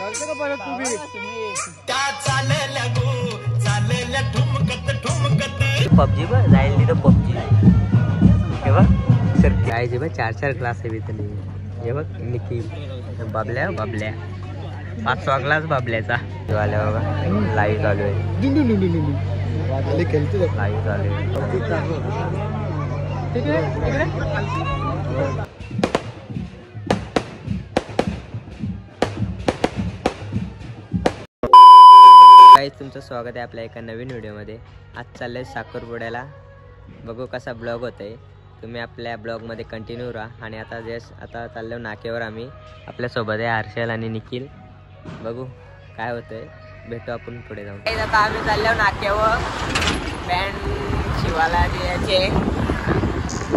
PUBG बघ जाईल तिथं पबजी हे बघ सर जायचे बघ 4 क्लास आहे तिथं हे बघ निखिल बाबल्या 5वा क्लास बाबल्याचा आल्या बघा लाईव्ह चालू आहे लाईव्ह चालू आहे तुमचं स्वागत आहे आपल्या एका नवीन व्हिडिओमध्ये। आज चाललंय साखरपुड्याला, बघू कसा ब्लॉग होत आहे। तुम्ही आपल्या ब्लॉगमध्ये कंटिन्यू राहा। आणि आता चाललो नाक्यावर आम्ही, आपल्यासोबत आहे हर्षल आणि निखिल। बघू काय होतंय, भेटू आपण पुढे जाऊन। आता आम्ही चाललो नाक्यावर पॅन्ट शिवायला द्यायचे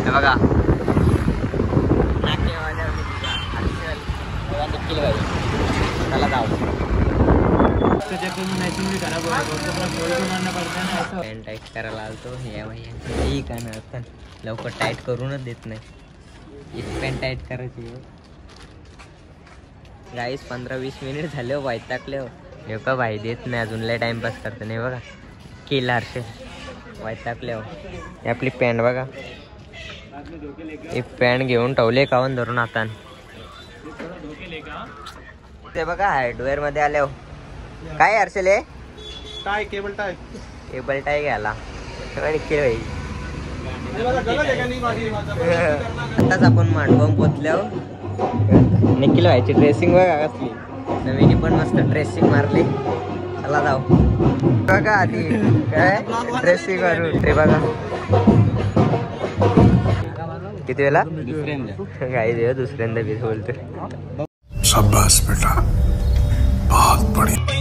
बघा नाक्यावर हर्षल निखिल भाई, चला जाऊ। पॅन्ट टाईट करायला आलतो या भैया, ठीक आहे ना पण लवकर टाईट करूनच देत नाही। एक पॅन्ट टाईट करायची गाईस 15-20 मिनिट झाले वैतागले हो का भाई, देत नाही अजून, लय टाइमपास करते नाही बघा। केला हर्षे वैतागले हो। ही आपली पॅन्ट बघा, एक पॅन्ट घेऊन ठेवले कावून धरून आता ते बघा हार्डवेअर मध्ये आले हो। काय हर्षल आहे टाय केबल टाय घ्यायला निखिल भाई। आताच आपण मांडवून पोचल्यावर निखिल भाईची ड्रेसिंग बघा कसली, नवीन पण मस्त ड्रेसिंग मारली। चला जाऊ बघा आधी काय ड्रेसिंग करून रे बघा किती वेळा काय दे दुसऱ्यांदा बी बोलतो। शाबाश बेटा, बहुत बढ़िया।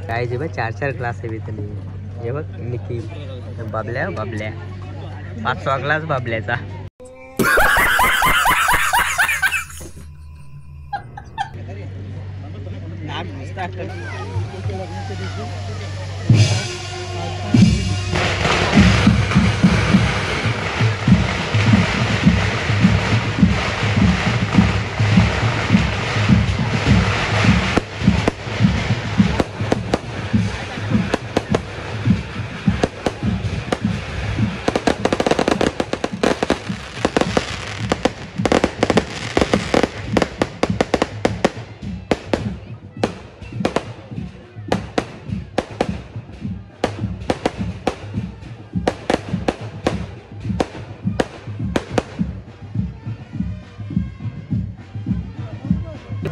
काय जे बघ 4 क्लास आहे तिथं हे बघ निखिल बाबल्या 5वा क्लास बाबल्याचा।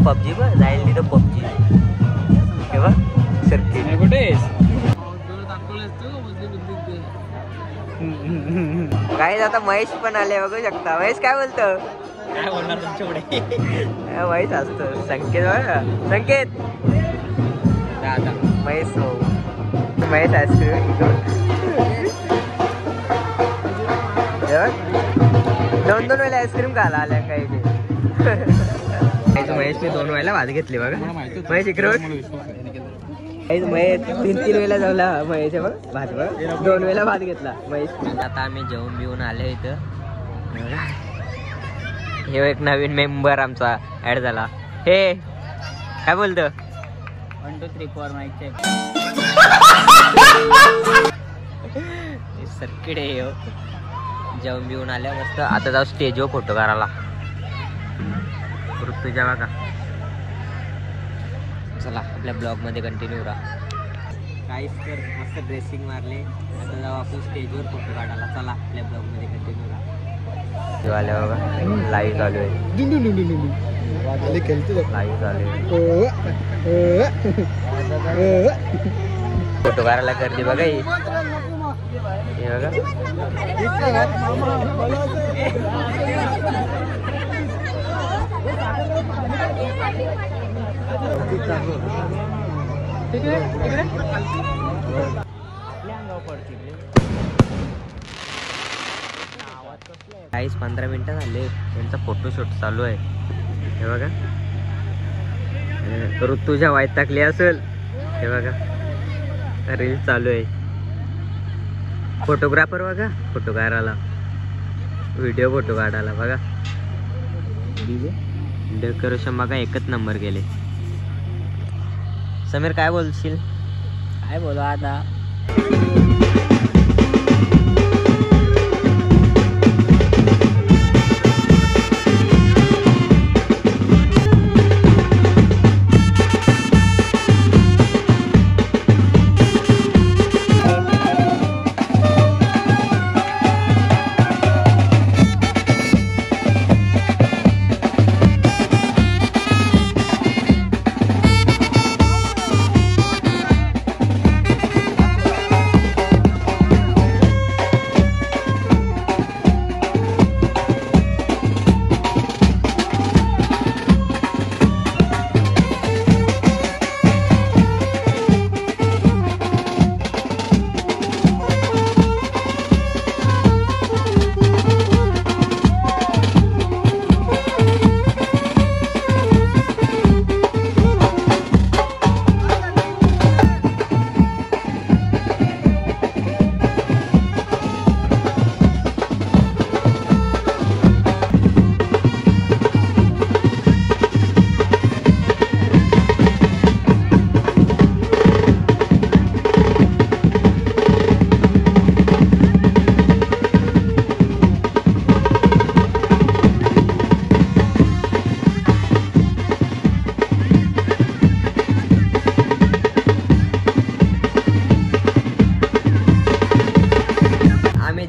पबजी बघ जाईल तिथं पबजी हे बघ सर्किट काय आता महेश पण आले बघू शकता। महेश काय बोलतो, काय बोलणार तुमच्याकडे महेश असतो। संकेत बघा संकेत दादा महेश हो महेश आईस्क्रीम 2 वेळेला आईस्क्रीम खायला आल्या काही महेशने 2 वेळेला भात घेतली बघा। महेश इकडे महेश 3 वेळेला जाऊला महेश बघ भात बघ 2 वेळेला भात घेतला महेश। आता आम्ही जेवून बिवून आले इथं, हे एक नवीन मेंबर आमचा ऍड झाला। हे काय बोलतो 1 2 3 4 माईक चेक सर्किट आहे हो। जेवून बिवून आल्या मस्त, आता जाऊ स्टेजवर फोटो काढायला ऋतुजा बघा। चला आपल्या ब्लॉग मध्ये कंटिन्यू राहा। काहीच तर मस्त ड्रेसिंग मारले, आता जाऊ आपण स्टेजवर फोटो काढायला। चला आपल्या ब्लॉग मध्ये कंटिन्यू राहा। बघा लाईव्ह चालू आहे, लाईव्ह चालू आहे। फोटो काढायला गर्दी बघा ही. हे बघा काहीच 15 मिनिटं झाले त्यांचा फोटोशूट चालू आहे. हे बघा ऋतुजा वाईट टाकली असेल. हे बघा रील चालू आहे. फोटोग्राफर बघा फोटो काढायला व्हिडिओ फोटो काढायला बघा. डेकोरेशन बघा एकच नंबर गेले. समीर काय बोलशील? काय बोलू आता.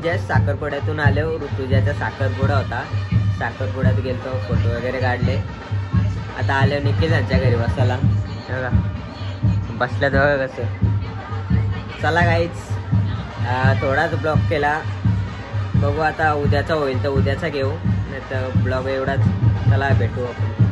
जस्ट साखरपुड्यातून आलो. ऋतुजाचा साखरपुडा होता. साखरपुड्यात गेलतो फोटो वगैरे काढले. आता आलो निखिल यांच्या घरी बसायला. बघा बसल्यात बघा कसं. चला काहीच थोडाच ब्लॉग केला. बघू आता उद्याचा होईल तर उद्याचा घेऊ नाही तर ब्लॉग एवढाच. चला भेटू आपण.